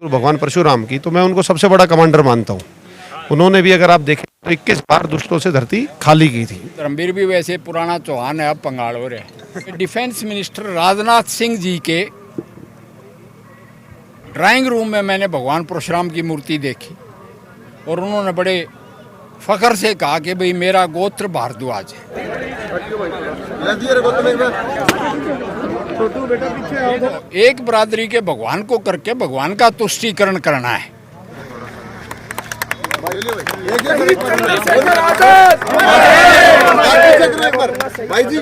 भगवान परशुराम की, तो मैं उनको सबसे बड़ा कमांडर मानता हूँ। उन्होंने भी अगर आप देखें तो 21 बार दुष्टों से धरती खाली की थी। धर्मवीर भी वैसे पुराना चौहान है, अब पंगाड़ोर है। डिफेंस मिनिस्टर राजनाथ सिंह जी के ड्राइंग रूम में मैंने भगवान परशुराम की मूर्ति देखी और उन्होंने बड़े फख्र से कहा कि भाई मेरा गोत्र भारद्वाज है। एक बरादरी के भगवान को करके भगवान का तुष्टीकरण करना है।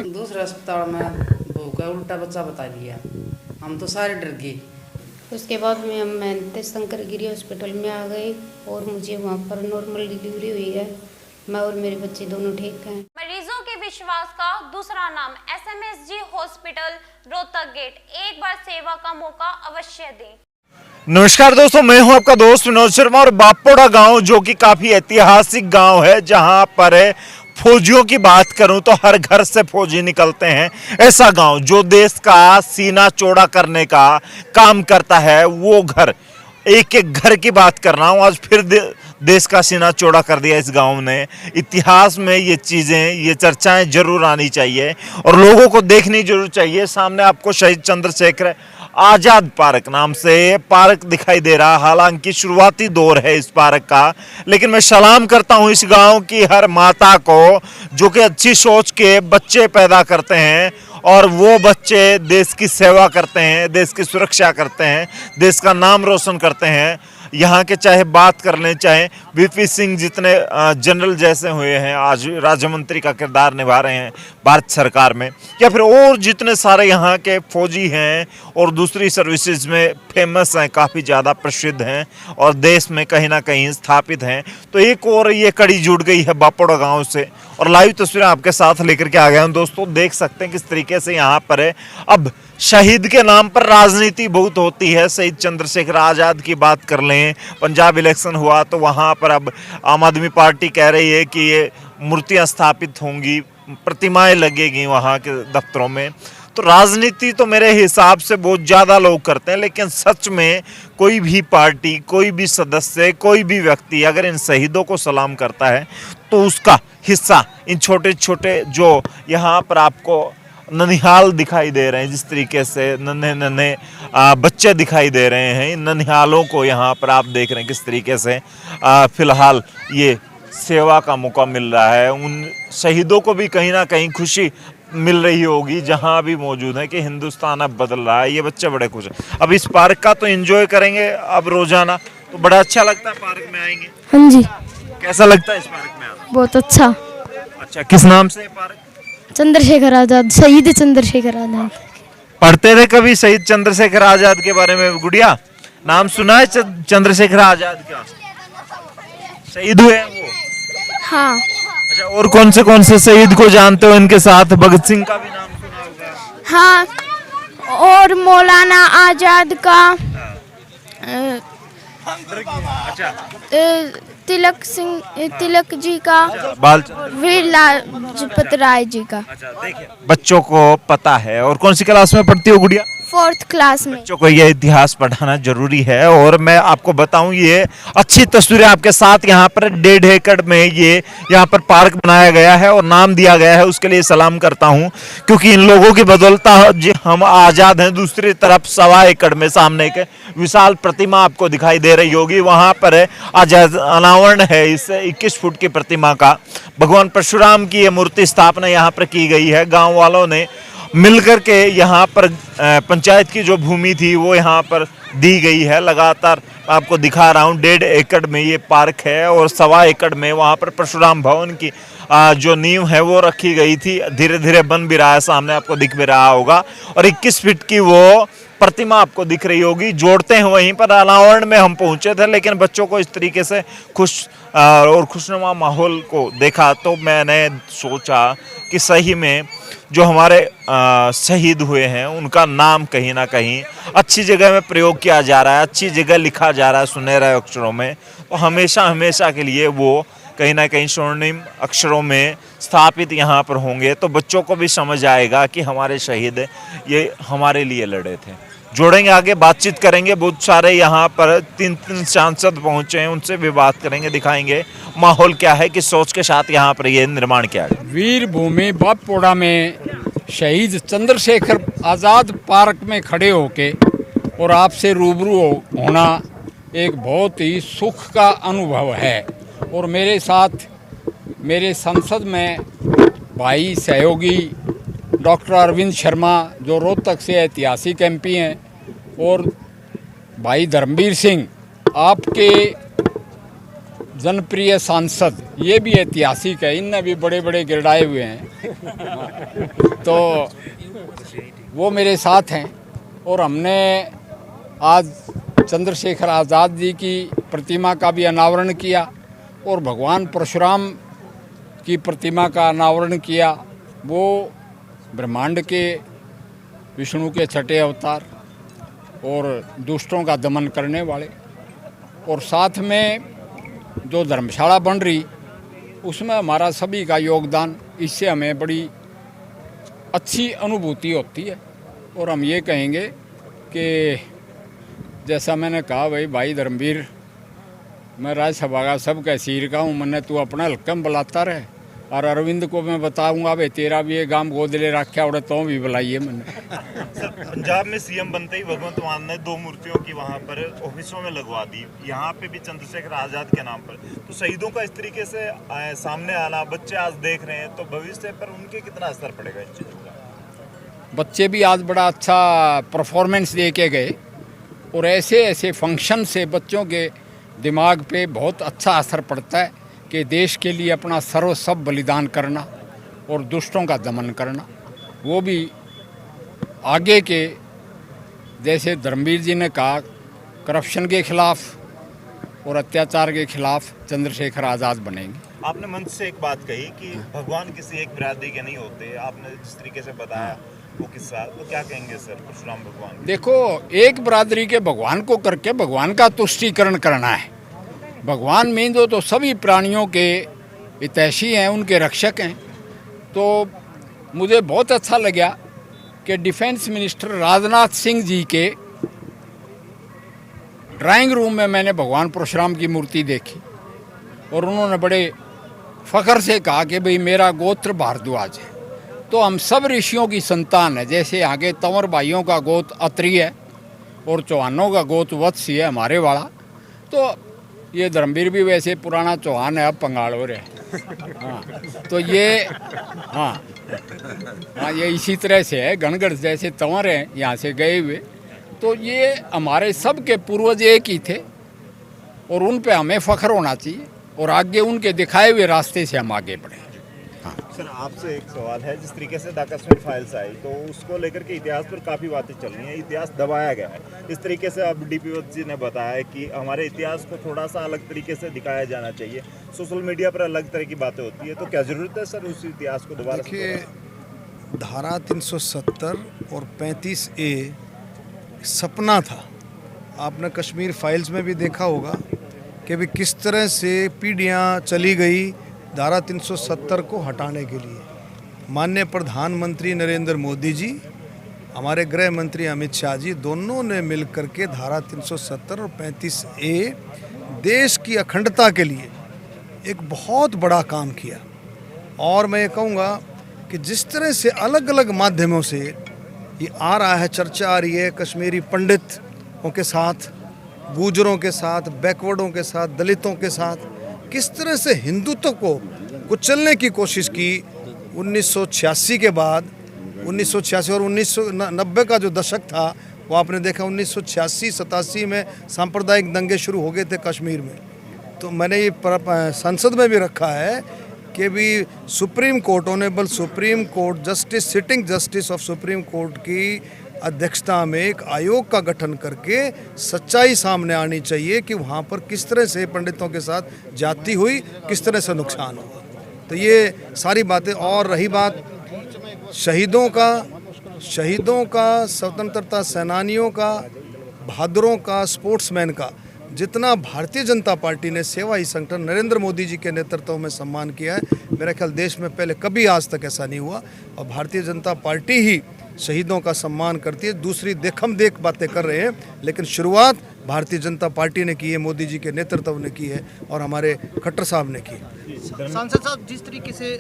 दूसरे अस्पताल में भूखा उल्टा बच्चा बता दिया, हम तो सारे डर गए। उसके बाद में मैं शंकरगिरी हॉस्पिटल में आ गई और मुझे वहाँ पर नॉर्मल डिलीवरी हुई है। मैं और मेरे बच्चे दोनों ठीक हैं। मरीजों के विश्वास का दूसरा नाम SMSG हॉस्पिटल रोहतक गेट। एक बार सेवा का मौका अवश्य दें। नमस्कार दोस्तों, मैं हूं आपका दोस्त विनोद शर्मा और बापोड़ा गांव जो कि काफी ऐतिहासिक गांव है, जहां पर फौजियों की बात करूं तो हर घर से फौजी निकलते हैं। ऐसा गांव जो देश का सीना चौड़ा करने का काम करता है, वो घर, एक एक घर की बात कर रहा हूं। आज फिर देश का सीना चौड़ा कर दिया इस गांव ने। इतिहास में ये चीज़ें, ये चर्चाएं जरूर आनी चाहिए और लोगों को देखनी जरूर चाहिए। सामने आपको शहीद चंद्रशेखर आज़ाद पार्क नाम से पार्क दिखाई दे रहा। हालांकि शुरुआती दौर है इस पार्क का, लेकिन मैं सलाम करता हूं इस गांव की हर माता को जो कि अच्छी सोच के बच्चे पैदा करते हैं और वो बच्चे देश की सेवा करते हैं, देश की सुरक्षा करते हैं, देश का नाम रोशन करते हैं। यहाँ के चाहे बात कर लें, चाहे VP सिंह जितने जनरल जैसे हुए हैं, आज राज्य मंत्री का किरदार निभा रहे हैं भारत सरकार में, या फिर और जितने सारे यहाँ के फौजी हैं और दूसरी सर्विसेज में फेमस हैं, काफ़ी ज़्यादा प्रसिद्ध हैं और देश में कहीं ना कहीं स्थापित हैं। तो एक और ये कड़ी जुड़ गई है बापोड़ा गांव से और लाइव तस्वीरें आपके साथ लेकर के आ गया हूँ। दोस्तों देख सकते हैं किस तरीके से यहाँ पर है। अब शहीद के नाम पर राजनीति बहुत होती है। शहीद चंद्रशेखर आज़ाद की बात कर लें, पंजाब इलेक्शन हुआ तो वहाँ पर अब आम आदमी पार्टी कह रही है कि ये मूर्तियाँ स्थापित होंगी, प्रतिमाएं लगेगी वहाँ के दफ्तरों में। तो राजनीति तो मेरे हिसाब से बहुत ज़्यादा लोग करते हैं, लेकिन सच में कोई भी पार्टी, कोई भी सदस्य, कोई भी व्यक्ति अगर इन शहीदों को सलाम करता है तो उसका हिस्सा इन छोटे छोटे जो यहाँ पर आपको ननिहाल दिखाई दे रहे हैं, जिस तरीके से नन्हे नन्हे बच्चे दिखाई दे रहे हैं, इन ननिहालों को यहाँ पर आप देख रहे हैं किस तरीके से फिलहाल ये सेवा का मौका मिल रहा है। उन शहीदों को भी कहीं ना कहीं खुशी मिल रही होगी जहाँ भी मौजूद है कि हिंदुस्तान अब बदल रहा है। ये बच्चे बड़े खुश हैं। अब इस पार्क का तो एंजॉय करेंगे अब रोजाना, तो बड़ा अच्छा लगता है पार्क में आएंगे। हाँ जी। कैसा लगता है इस पार्क में आना? बहुत अच्छा। अच्छा, किस नाम से पार्क? चंद्रशेखर आजाद, शहीद चंद्रशेखर आजाद। पढ़ते थे कभी शहीद चंद्रशेखर आजाद के बारे में? गुड़िया, नाम सुना है चंद्रशेखर आजाद का? शहीद हुए हैं वो? हाँ। अच्छा, और कौन से शहीद को जानते हो इनके साथ? भगत सिंह का भी नाम सुना होगा। हाँ, और मौलाना आजाद का, अच्छा, तिलक जी का, वीर लाजपत राय जी का। अच्छा, देखिए बच्चों को पता है। और कौन सी क्लास में पढ़ती हो गुड़िया? 4th क्लास में। बच्चों को ये इतिहास पढ़ाना जरूरी है। और मैं आपको बताऊं, ये अच्छी तस्वीरें आपके साथ यहाँ पर 1.5 एकड़ में ये यहाँ पर पार्क बनाया गया है और नाम दिया गया है, उसके लिए सलाम करता हूं, क्योंकि इन लोगों की बदौलत हम आजाद हैं। दूसरी तरफ 1.25 एकड़ में सामने के विशाल प्रतिमा आपको दिखाई दे रही होगी, वहां पर आज अनावरण है इस 21 फुट की प्रतिमा का। भगवान परशुराम की ये मूर्ति स्थापना यहाँ पर की गई है। गाँव वालों ने मिलकर के यहाँ पर पंचायत की जो भूमि थी वो यहाँ पर दी गई है। लगातार आपको दिखा रहा हूँ, 1.5 एकड़ में ये पार्क है और 1.25 एकड़ में वहाँ पर परशुराम भवन की जो नींव है वो रखी गई थी। धीरे धीरे बन भी रहा है, सामने आपको दिख भी रहा होगा। और 21 फीट की वो प्रतिमा आपको दिख रही होगी। जोड़ते हैं वहीं पर अनावरण में हम पहुंचे थे, लेकिन बच्चों को इस तरीके से खुश और खुशनुमा माहौल को देखा तो मैंने सोचा कि सही में जो हमारे शहीद हुए हैं उनका नाम कहीं ना कहीं अच्छी जगह में प्रयोग किया जा रहा है, अच्छी जगह लिखा जा रहा है सुनहरे अक्षरों में, तो हमेशा हमेशा के लिए वो कहीं ना कहीं स्वर्णिम अक्षरों में स्थापित यहाँ पर होंगे। तो बच्चों को भी समझ आएगा कि हमारे शहीद ये हमारे लिए लड़े थे। जोड़ेंगे, आगे बातचीत करेंगे। बहुत सारे यहाँ पर तीन सांसद पहुंचे हैं, उनसे भी बात करेंगे, दिखाएंगे माहौल क्या है, किस सोच के साथ यहाँ पर ये निर्माण किया गया। वीर भूमि बापोड़ा में शहीद चंद्रशेखर आज़ाद पार्क में खड़े होके और आपसे रूबरू होना एक बहुत ही सुख का अनुभव है। और मेरे साथ मेरे संसद में भाई सहयोगी डॉक्टर अरविंद शर्मा जो रोहतक से ऐतिहासिक एमपी हैं, और भाई धर्मवीर सिंह आपके जनप्रिय सांसद, ये भी ऐतिहासिक है, इनने भी बड़े बड़े गिरडाए हुए हैं। तो वो मेरे साथ हैं और हमने आज चंद्रशेखर आज़ाद जी की प्रतिमा का भी अनावरण किया और भगवान परशुराम की प्रतिमा का अनावरण किया। वो ब्रह्मांड के विष्णु के छठे अवतार और दुष्टों का दमन करने वाले। और साथ में जो धर्मशाला बन रही उसमें हमारा सभी का योगदान, इससे हमें बड़ी अच्छी अनुभूति होती है। और हम ये कहेंगे कि जैसा मैंने कहा भाई धर्मवीर, मैं राज्यसभा का सबका सीर का हूँ, मैंने तू अपना हल्कम बुलाता रहे। और अरविंद को मैं बताऊंगा भाई तेरा भी ये गांव गोद ले रखा और तो भी बुलाइए मैंने। पंजाब में सीएम बनते ही भगवंत मान ने 2 मूर्तियों की वहां पर ऑफिसों में लगवा दी, यहाँ पे भी चंद्रशेखर आजाद के नाम पर। तो शहीदों का इस तरीके से सामने आना, बच्चे आज देख रहे हैं, तो भविष्य पर उनके कितना असर पड़ेगा इस चीज़ का? बच्चे भी आज बड़ा अच्छा परफॉर्मेंस दे के गए और ऐसे ऐसे फंक्शन से बच्चों के दिमाग पे बहुत अच्छा असर पड़ता है कि देश के लिए अपना सर्वस्व बलिदान करना और दुष्टों का दमन करना। वो भी आगे के, जैसे धर्मवीर जी ने कहा, करप्शन के खिलाफ और अत्याचार के खिलाफ चंद्रशेखर आज़ाद बनेंगे। आपने मंच से एक बात कही कि भगवान किसी एक बिरादरी के नहीं होते, आपने जिस तरीके से बताया वो किस्सा, तो क्या कहेंगे सर परशुराम भगवान? देखो, एक बिरादरी के भगवान को करके भगवान का तुष्टीकरण करना है। भगवान मीन तो सभी प्राणियों के हितैषी हैं, उनके रक्षक हैं। तो मुझे बहुत अच्छा लगा कि डिफेंस मिनिस्टर राजनाथ सिंह जी के ड्राइंग रूम में मैंने भगवान परशुराम की मूर्ति देखी और उन्होंने बड़े फ़ख्र से कहा कि भाई मेरा गोत्र भारद्वाज है। तो हम सब ऋषियों की संतान है। जैसे आगे तंवर भाइयों का गोत्र अत्रि है और चौहानों का गोत्र वत्स्य है हमारे वाला। तो ये धर्मवीर भी वैसे पुराना चौहान है, अब पंगाल हो रहे हैं। हाँ, तो ये हाँ ये इसी तरह से है। गणगढ़ जैसे तंवर हैं यहाँ से गए हुए, तो ये हमारे सब के पूर्वज एक ही थे और उन पे हमें फ़ख्र होना चाहिए और आगे उनके दिखाए हुए रास्ते से हम आगे बढ़ें। सर आपसे एक सवाल है, जिस तरीके से द कश्मीर फाइल्स आई तो उसको लेकर के इतिहास पर काफ़ी बातें चल रही हैं, इतिहास दबाया गया है। इस तरीके से अब डीपी वत्स जी ने बताया कि हमारे इतिहास को थोड़ा सा अलग तरीके से दिखाया जाना चाहिए, सोशल मीडिया पर अलग तरह की बातें होती है, तो क्या ज़रूरत है सर उस इतिहास को दोबारा? देखिए, धारा 370 और 35A सपना था। आपने कश्मीर फाइल्स में भी देखा होगा कि भी किस तरह से पीढ़ियाँ चली गई धारा 370 को हटाने के लिए। माननीय प्रधानमंत्री नरेंद्र मोदी जी, हमारे गृह मंत्री अमित शाह जी, दोनों ने मिलकर के धारा 370 और 35A देश की अखंडता के लिए एक बहुत बड़ा काम किया। और मैं ये कहूँगा कि जिस तरह से अलग अलग माध्यमों से ये आ रहा है, चर्चा आ रही है कश्मीरी पंडितों के साथ, गुजरों के साथ, बैकवर्डों के साथ, दलितों के साथ, किस तरह से हिंदुत्व को कुचलने की कोशिश की। 1986 के बाद 1986 और 1990 का जो दशक था वो आपने देखा। 1986-87 में सांप्रदायिक दंगे शुरू हो गए थे कश्मीर में। तो मैंने ये संसद में भी रखा है कि भी supreme court, honourable supreme court justice, sitting justice of supreme court की अध्यक्षता में एक आयोग का गठन करके सच्चाई सामने आनी चाहिए कि वहाँ पर किस तरह से पंडितों के साथ जाति हुई, किस तरह से नुकसान हुआ। तो ये सारी बातें। और रही बात शहीदों का, स्वतंत्रता सेनानियों का, बहादुरों का, स्पोर्ट्समैन का, जितना भारतीय जनता पार्टी ने सेवा ही संगठन नरेंद्र मोदी जी के नेतृत्व में सम्मान किया है, मेरा ख्याल देश में पहले कभी आज तक ऐसा नहीं हुआ। और भारतीय जनता पार्टी ही शहीदों का सम्मान करती है, दूसरी देखम देख बातें कर रहे हैं। लेकिन शुरुआत भारतीय जनता पार्टी ने की है, मोदी जी के नेतृत्व ने की है और हमारे खट्टर साहब ने की। सांसद साहब, जिस तरीके से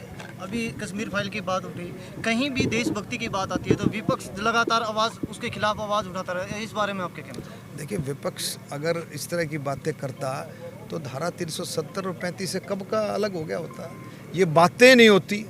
अभी कश्मीर फाइल की बात उठी, कहीं भी देशभक्ति की बात आती है तो विपक्ष लगातार आवाज़ उसके खिलाफ आवाज़ उठाता रहा, इस बारे में आपके कहना चाहिए? देखिए, विपक्ष अगर इस तरह की बातें करता तो धारा 370 और 35 से कब का अलग हो गया होता। ये बातें नहीं होती,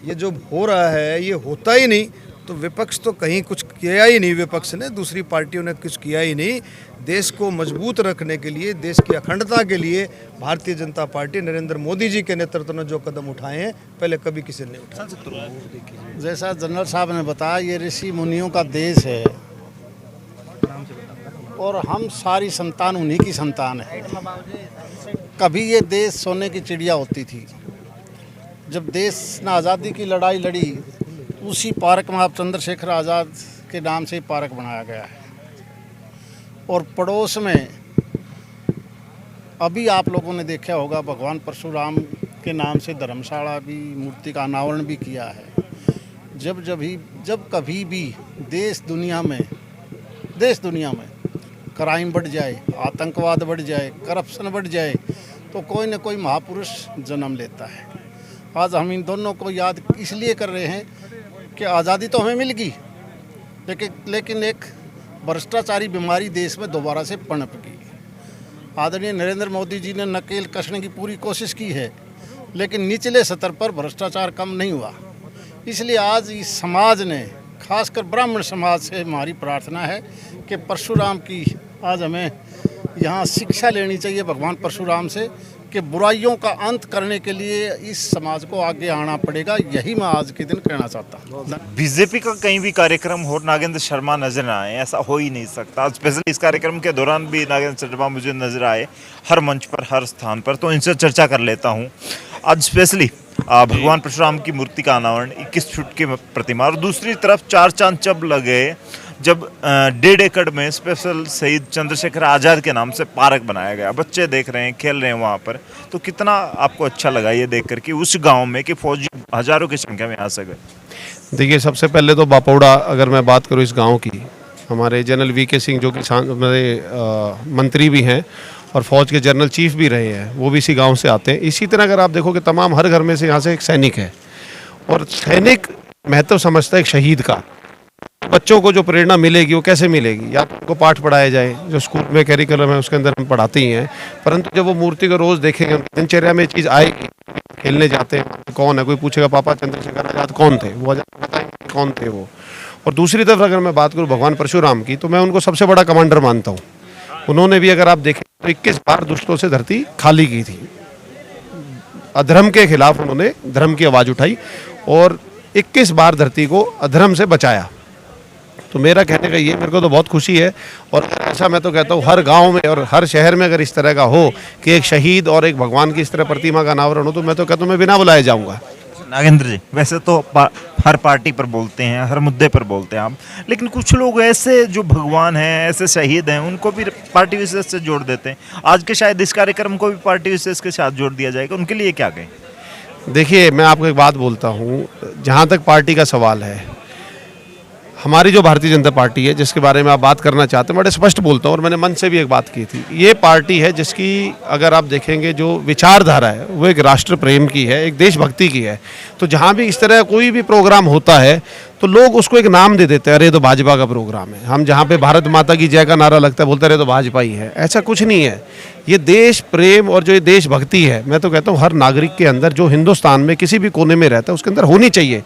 ये जो हो रहा है ये होता ही नहीं। तो विपक्ष तो कहीं कुछ किया ही नहीं, विपक्ष ने, दूसरी पार्टियों ने कुछ किया ही नहीं। देश को मजबूत रखने के लिए, देश की अखंडता के लिए भारतीय जनता पार्टी नरेंद्र मोदी जी के नेतृत्व में जो कदम उठाए हैं, पहले कभी किसी ने उठाए। जैसा जनरल साहब ने बताया, ये ऋषि मुनियों का देश है और हम सारी संतान उन्हीं की संतान है। कभी ये देश सोने की चिड़िया होती थी। जब देश ने आज़ादी की लड़ाई लड़ी, उसी पार्क में आप चंद्रशेखर आज़ाद के नाम से ही पार्क बनाया गया है। और पड़ोस में अभी आप लोगों ने देखा होगा, भगवान परशुराम के नाम से धर्मशाला भी, मूर्ति का अनावरण भी किया है। जब कभी भी देश दुनिया में क्राइम बढ़ जाए, आतंकवाद बढ़ जाए, करप्शन बढ़ जाए, तो कोई न कोई महापुरुष जन्म लेता है। आज हम इन दोनों को याद इसलिए कर रहे हैं कि आज़ादी तो हमें मिल गई, लेकिन एक भ्रष्टाचारी बीमारी देश में दोबारा से पनप गई। आदरणीय नरेंद्र मोदी जी ने नकेल कसने की पूरी कोशिश की है, लेकिन निचले स्तर पर भ्रष्टाचार कम नहीं हुआ। इसलिए आज इस समाज ने, खासकर ब्राह्मण समाज से हमारी प्रार्थना है कि परशुराम की आज हमें यहाँ शिक्षा लेनी चाहिए, भगवान परशुराम से, कि बुराइयों का अंत करने के लिए इस समाज को आगे आना पड़ेगा। यही मैं आज के दिन कहना चाहता हूँ। बीजेपी का कहीं भी कार्यक्रम हो, नागेंद्र शर्मा नजर ना आए, ऐसा हो ही नहीं सकता। स्पेशली इस कार्यक्रम के दौरान भी नागेंद्र शर्मा मुझे नजर आए, हर मंच पर, हर स्थान पर। तो इनसे चर्चा कर लेता हूँ। आज स्पेशली भगवान परशुराम की मूर्ति का अनावरण, 21 फीट की प्रतिमा, और दूसरी तरफ 4 चांद जब लगे जब 1.5 एकड़ में स्पेशल शहीद चंद्रशेखर आज़ाद के नाम से पार्क बनाया गया। बच्चे देख रहे हैं, खेल रहे हैं वहाँ पर। तो कितना आपको अच्छा लगा ये देख कर कि उस गांव में कि फौजी हजारों की संख्या में आ सके? देखिए, सबसे पहले तो बापोड़ा, अगर मैं बात करूँ इस गांव की, हमारे जनरल वीके सिंह जो कि मेरे मंत्री भी हैं और फौज के जनरल चीफ भी रहे हैं, वो भी इसी गांव से आते हैं। इसी तरह अगर आप देखो कि तमाम हर घर में से यहाँ से एक सैनिक है, और सैनिक महत्व समझता है एक शहीद का। बच्चों को जो प्रेरणा मिलेगी वो कैसे मिलेगी? या तो उनको पाठ पढ़ाया जाए, जो स्कूल में कैरिकुलम है उसके अंदर हम पढ़ाते ही हैं, परंतु जब वो मूर्ति को रोज़ देखेंगे, उनकी दिनचर्या में चीज़ आएगी। खेलने जाते हैं, कौन है, कोई पूछेगा पापा चंद्रशेखर आज़ाद कौन थे, वो बताएंगे कौन थे वो। और दूसरी तरफ अगर मैं बात करूँ भगवान परशुराम की, तो मैं उनको सबसे बड़ा कमांडर मानता हूँ। उन्होंने भी, अगर आप देखें, तो 21 बार दुष्टों से धरती खाली की थी। अधर्म के खिलाफ उन्होंने धर्म की आवाज़ उठाई और 21 बार धरती को अधर्म से बचाया। तो मेरा कहने का ये, मेरे को तो बहुत खुशी है। और ऐसा मैं तो कहता हूँ हर गांव में और हर शहर में अगर इस तरह का हो कि एक शहीद और एक भगवान की इस तरह प्रतिमा का अनावरण हो, तो मैं तो कहता हूँ मैं बिना बुलाए जाऊँगा। नागेंद्र जी, वैसे तो हर पार्टी पर बोलते हैं, हर मुद्दे पर बोलते हैं आप, लेकिन कुछ लोग ऐसे जो भगवान हैं, ऐसे शहीद हैं, उनको भी पार्टी विशेष से जोड़ देते हैं। आज के शायद इस कार्यक्रम को भी पार्टी विशेष के साथ जोड़ दिया जाएगा, उनके लिए क्या कहें? देखिए, मैं आपको एक बात बोलता हूँ, जहाँ तक पार्टी का सवाल है, हमारी जो भारतीय जनता पार्टी है, जिसके बारे में आप बात करना चाहते हैं, बड़े स्पष्ट बोलता हूँ और मैंने मन से भी एक बात की थी। ये पार्टी है जिसकी अगर आप देखेंगे जो विचारधारा है वो एक राष्ट्र प्रेम की है, एक देशभक्ति की है। तो जहाँ भी इस तरह कोई भी प्रोग्राम होता है तो लोग उसको एक नाम दे देते हैं, अरे तो भाजपा का प्रोग्राम है। हम जहाँ पे भारत माता की जय का नारा लगता है, बोलते रहे तो भाजपा ही है। ऐसा कुछ नहीं है। ये देश प्रेम और जो ये देशभक्ति है, मैं तो कहता हूँ हर नागरिक के अंदर, जो हिंदुस्तान में किसी भी कोने में रहता है, उसके अंदर होनी चाहिए।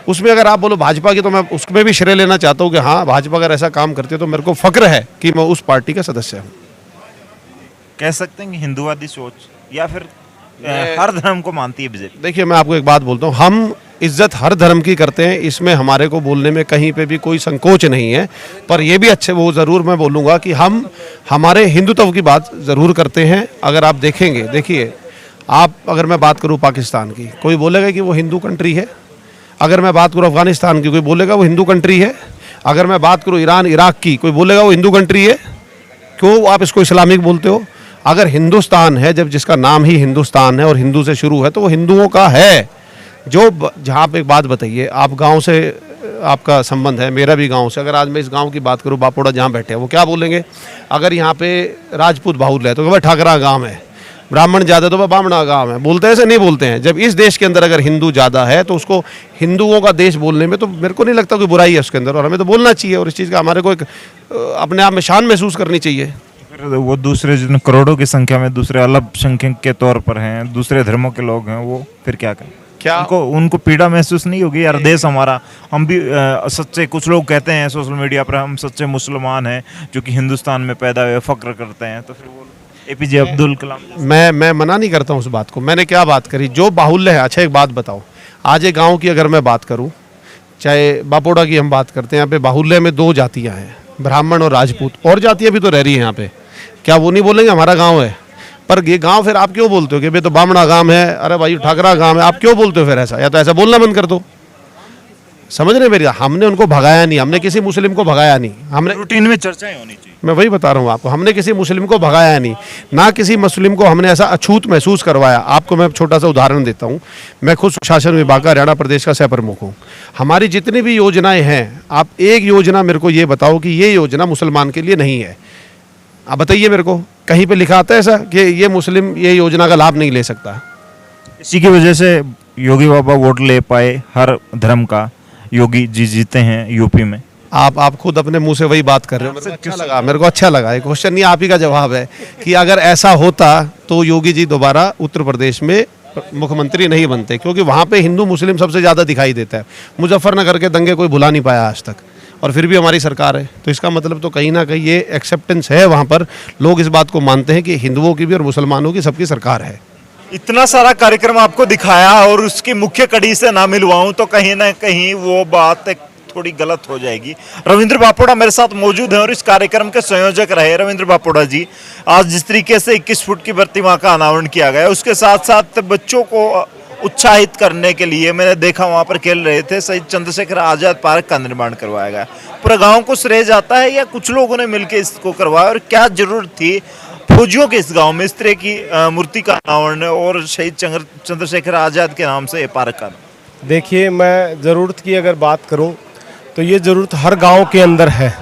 उसमें अगर आप बोलो भाजपा की, तो मैं उसमें भी श्रेय लेना चाहता हूँ कि हाँ, भाजपा अगर ऐसा काम करती है तो मेरे को फक्र है कि मैं उस पार्टी का सदस्य हूँ। कह सकते हैं कि हिंदुवादी सोच या फिर हर धर्म को मानती है बीजेपी? देखिए, मैं आपको एक बात बोलता हूँ, हम इज्जत हर धर्म की करते हैं, इसमें हमारे को बोलने में कहीं पे भी कोई संकोच नहीं है। पर यह भी अच्छे वो ज़रूर मैं बोलूँगा कि हम हमारे हिंदुत्व की बात ज़रूर करते हैं। अगर आप देखेंगे, देखिए आप, अगर मैं बात करूँ पाकिस्तान की, कोई बोलेगा कि वो हिंदू कंट्री है। अगर मैं बात करूँ अफगानिस्तान की, कोई बोलेगा वो हिंदू कंट्री है। अगर मैं बात करूँ ईरान इराक की, कोई बोलेगा वो हिंदू कंट्री है। क्यों आप इसको इस्लामिक बोलते हो? अगर हिंदुस्तान है, जब जिसका नाम ही हिंदुस्तान है और हिंदू से शुरू है, तो वो हिंदुओं का है। जो जहाँ आप एक बात बताइए, आप गांव से आपका संबंध है, मेरा भी गांव से। अगर आज मैं इस गांव की बात करूं, बापोड़ा जहां बैठे हैं, वो क्या बोलेंगे? अगर यहाँ पे राजपूत बाहुल्य है तो भाई ठाकरा गांव है, ब्राह्मण ज़्यादा तो भाई बामणा गांव है। बोलते हैं ऐसे? नहीं बोलते हैं। जब इस देश के अंदर अगर हिंदू ज़्यादा है तो उसको हिंदुओं का देश बोलने में तो मेरे को नहीं लगता कोई बुराई है उसके अंदर, और हमें तो बोलना चाहिए, और इस चीज़ का हमारे को एक अपने आप में शान महसूस करनी चाहिए। फिर वो दूसरे जिन करोड़ों की संख्या में दूसरे अल्पसंख्यक के तौर पर हैं, दूसरे धर्मों के लोग हैं, वो फिर क्या करें? क्या उनको पीड़ा महसूस नहीं होगी? यार देश हमारा, हम भी सच्चे, कुछ लोग कहते हैं सोशल मीडिया पर हम सच्चे मुसलमान हैं जो कि हिंदुस्तान में पैदा हुए, फक्र करते हैं, तो फिर वो एपीजे अब्दुल कलाम। मैं मना नहीं करता हूँ उस बात को। मैंने क्या बात करी? जो बाहुल्य है। अच्छा एक बात बताओ, आज एक गाँव की अगर मैं बात करूँ, चाहे बापोड़ा की हम बात करते हैं, यहाँ पे बाहुल्य में 2 जातियाँ हैं, ब्राह्मण और राजपूत, और जातियाँ भी तो रह रही हैं यहाँ पे। क्या वो नहीं बोलेंगे हमारा गाँव है? पर ये गांव फिर आप क्यों बोलते हो कि भाई तो बामणा गांव है, अरे भाई ठाकरा गांव है, आप क्यों बोलते हो फिर ऐसा? या तो ऐसा बोलना बंद कर दो। समझ रहे मेरी? हमने उनको भगाया नहीं, हमने किसी मुस्लिम को भगाया नहीं, हमने रूटीन में चर्चाएं होनी चाहिए। मैं वही बता रहा हूँ आपको, हमने किसी मुस्लिम को भगाया नहीं, ना किसी मुस्लिम को हमने ऐसा अछूत महसूस करवाया। आपको मैं छोटा सा उदाहरण देता हूँ। मैं खुद शासन विभाग का हरियाणा प्रदेश का सह प्रमुख हूँ। हमारी जितनी भी योजनाएं हैं, आप एक योजना मेरे को ये बताओ कि ये योजना मुसलमान के लिए नहीं है। आप बताइए मेरे को, कहीं पे लिखा आता है ऐसा कि ये मुस्लिम ये योजना का लाभ नहीं ले सकता? इसी की वजह से योगी बाबा वोट ले पाए, हर धर्म का योगी जी जीते हैं यूपी में। आप खुद अपने मुंह से वही बात कर रहे हो। मेरे को अच्छा लगा। ये क्वेश्चन नहीं, आप ही का जवाब है कि अगर ऐसा होता तो योगी जी दोबारा उत्तर प्रदेश में मुख्यमंत्री नहीं बनते, क्योंकि वहाँ पे हिंदू मुस्लिम सबसे ज़्यादा दिखाई देता है। मुजफ्फरनगर के दंगे कोई भुला नहीं पाया आज तक, और फिर भी हमारी सरकार है। तो इसका मतलब तो कहीं ना कहीं ये एक्सेप्टेंस है, वहाँ पर लोग इस बात को मानते हैं कि हिंदुओं की भी और मुसलमानों की सबकी सरकार है। इतना सारा कार्यक्रम आपको दिखाया और उसकी मुख्य कड़ी से ना मिलवाऊं तो कहीं ना कहीं वो बात थोड़ी गलत हो जाएगी। रविंद्र बापोड़ा मेरे साथ मौजूद हैं और इस कार्यक्रम के संयोजक रहे। रविंद्र बापोड़ा जी, आज जिस तरीके से 21 फुट की प्रतिमा का अनावरण किया गया, उसके साथ साथ बच्चों को उत्साहित करने के लिए मैंने देखा वहाँ पर खेल रहे थे, शहीद चंद्रशेखर आजाद पार्क का निर्माण करवाया गया। पूरा गाँव को श्रेय जाता है या कुछ लोगों ने मिलकर इसको करवाया, और क्या जरूरत थी फौजियों के इस गांव में इस तरह की मूर्ति का अनावरण और शहीद चंद्रशेखर आजाद के नाम से पार्क का? देखिए, मैं ज़रूरत की अगर बात करूं तो ये ज़रूरत हर गांव के अंदर है,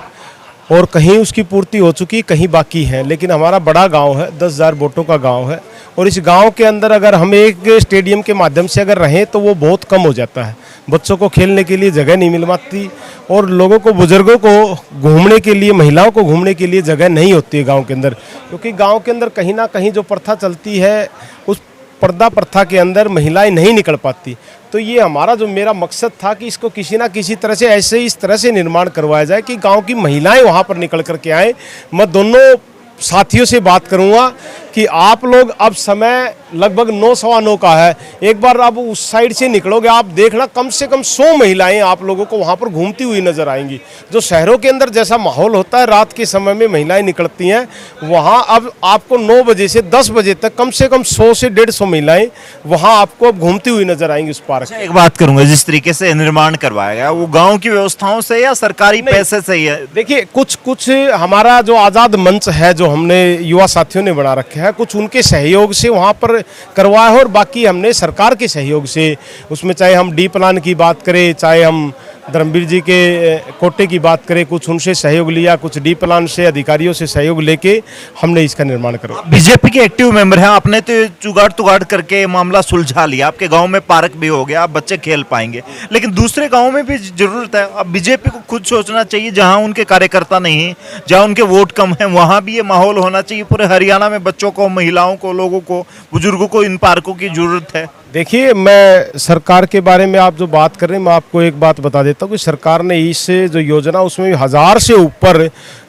और कहीं उसकी पूर्ति हो चुकी, कहीं बाकी है। लेकिन हमारा बड़ा गांव है, 10,000 वोटों का गांव है, और इस गांव के अंदर अगर हम एक स्टेडियम के माध्यम से अगर रहें तो वो बहुत कम हो जाता है। बच्चों को खेलने के लिए जगह नहीं मिल पाती, और लोगों को, बुजुर्गों को घूमने के लिए, महिलाओं को घूमने के लिए जगह नहीं होती है गांव के अंदर। क्योंकि गांव के अंदर कहीं ना कहीं जो प्रथा चलती है, उस पर्दा प्रथा के अंदर महिलाएं नहीं निकल पाती। तो ये हमारा जो मेरा मकसद था कि इसको किसी ना किसी तरह से ऐसे इस तरह से निर्माण करवाया जाए कि गांव की महिलाएं वहां पर निकल करके आएँ। मैं दोनों साथियों से बात करूंगा कि आप लोग, अब समय लगभग 9 सवा 9 का है, एक बार आप उस साइड से निकलोगे, आप देखना कम से कम 100 महिलाएं आप लोगों को वहां पर घूमती हुई नजर आएंगी। जो शहरों के अंदर जैसा माहौल होता है, रात के समय में महिलाएं निकलती हैं, वहां अब आपको 9 बजे से 10 बजे तक कम से कम 100 से 150 महिलाएं वहां आपको अब घूमती हुई नजर आएंगी उस पार्क। एक बात करूंगा, जिस तरीके से निर्माण करवाया गया वो गाँव की व्यवस्थाओं से या सरकारी पैसे से ही है? देखिए, कुछ हमारा जो आज़ाद मंच है जो हमने युवा साथियों ने बना रखा है, कुछ उनके सहयोग से वहाँ पर करवाया है, और बाकी हमने सरकार के सहयोग से, उसमें चाहे हम डी प्लान की बात करें, चाहे हम धर्मवीर जी के कोटे की बात करें, कुछ उनसे सहयोग लिया, कुछ डी प्लान से अधिकारियों से सहयोग लेके हमने इसका निर्माण करवाया। बीजेपी के एक्टिव मेंबर हैं, आपने तो जुगाड़ तुगाड़ करके मामला सुलझा लिया, आपके गांव में पार्क भी हो गया, आप बच्चे खेल पाएंगे, लेकिन दूसरे गांव में भी जरूरत है। अब बीजेपी को खुद सोचना चाहिए, जहां उनके कार्यकर्ता नहीं, जहां उनके वोट कम है, वहां भी ये माहौल होना चाहिए। पूरे हरियाणा में बच्चों को, महिलाओं को, लोगों को, बुजुर्गों को इन पार्कों की जरूरत है। देखिए, मैं सरकार के बारे में आप जो बात कर रहे हैं, मैं आपको एक बात बता देता हूँ कि सरकार ने इस जो योजना, उसमें 1000 से ऊपर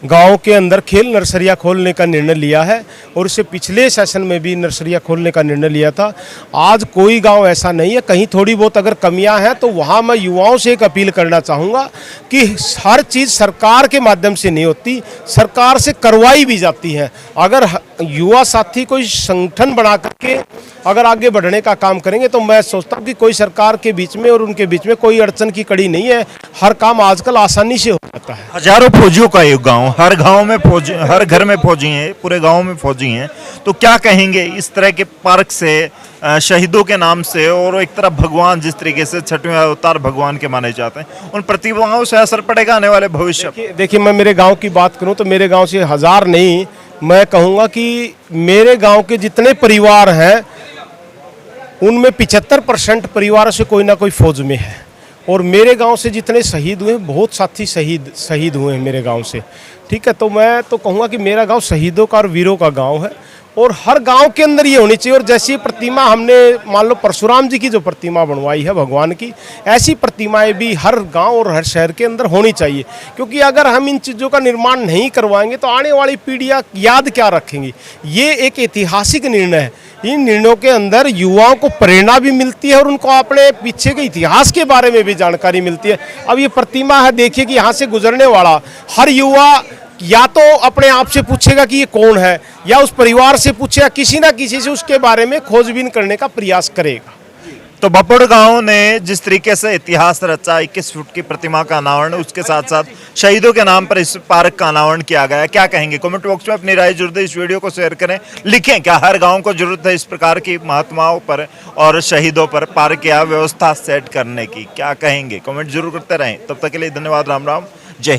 गांव के अंदर खेल नर्सरियाँ खोलने का निर्णय लिया है, और इससे पिछले सेशन में भी नर्सरियाँ खोलने का निर्णय लिया था। आज कोई गांव ऐसा नहीं है, कहीं थोड़ी बहुत अगर कमियां हैं तो वहाँ मैं युवाओं से एक अपील करना चाहूँगा कि हर चीज़ सरकार के माध्यम से नहीं होती, सरकार से करवाई भी जाती है। अगर युवा साथी कोई संगठन बना करके अगर आगे बढ़ने का काम करेंगे तो मैं सोचता हूँ कि कोई सरकार के बीच में और उनके बीच में कोई अड़चन की कड़ी नहीं है। हर काम आजकल आसानी से हो जाता है। हजारों फौजियों का एक गांव, हर गांव में फौजी, हर घर में फौजी हैं, पूरे गांव में फौजी हैं, तो क्या कहेंगे इस तरह के पार्क से, शहीदों के नाम से, और एक तरफ भगवान जिस तरीके से छठवें अवतार भगवान के माने जाते हैं, उन प्रतिभाओं से असर पड़ेगा आने वाले भविष्य? देखिए मैं मेरे गांव की बात करूं तो मेरे गांव से हजार नहीं, मैं कहूंगा कि मेरे गांव के जितने परिवार हैं उनमें 75% परिवारों से कोई ना कोई फौज में है। और मेरे गांव से जितने शहीद हुए, बहुत साथी शहीद हुए हैं मेरे गांव से, ठीक है। तो मैं तो कहूँगा कि मेरा गांव शहीदों का और वीरों का गांव है, और हर गांव के अंदर ये होनी चाहिए। और जैसी प्रतिमा हमने मान लो परशुराम जी की जो प्रतिमा बनवाई है भगवान की, ऐसी प्रतिमाएं भी हर गांव और हर शहर के अंदर होनी चाहिए। क्योंकि अगर हम इन चीज़ों का निर्माण नहीं करवाएंगे तो आने वाली पीढ़ियां याद क्या रखेंगी। ये एक ऐतिहासिक निर्णय है। इन निर्णयों के अंदर युवाओं को प्रेरणा भी मिलती है और उनको अपने पीछे के इतिहास के बारे में भी जानकारी मिलती है। अब ये प्रतिमा है, देखिए कि यहाँ से गुजरने वाला हर युवा या तो अपने आप से पूछेगा कि ये कौन है, या उस परिवार से पूछेगा, किसी ना किसी से उसके बारे में खोजबीन करने का प्रयास करेगा। तो बापोड़ गांव ने जिस तरीके से इतिहास रचा, 21 फुट की प्रतिमा का अनावरण, उसके साथ साथ शहीदों के नाम पर इस पार्क का अनावरण किया गया, क्या कहेंगे? कमेंट बॉक्स में अपनी राय जरूर दें, इस वीडियो को शेयर करें, लिखें क्या हर गांव को जरूरत है इस प्रकार की महात्माओं पर और शहीदों पर पार्क या व्यवस्था सेट करने की, क्या कहेंगे? कमेंट जरूर करते रहें। तब तक के लिए धन्यवाद, राम राम, जय हिंद।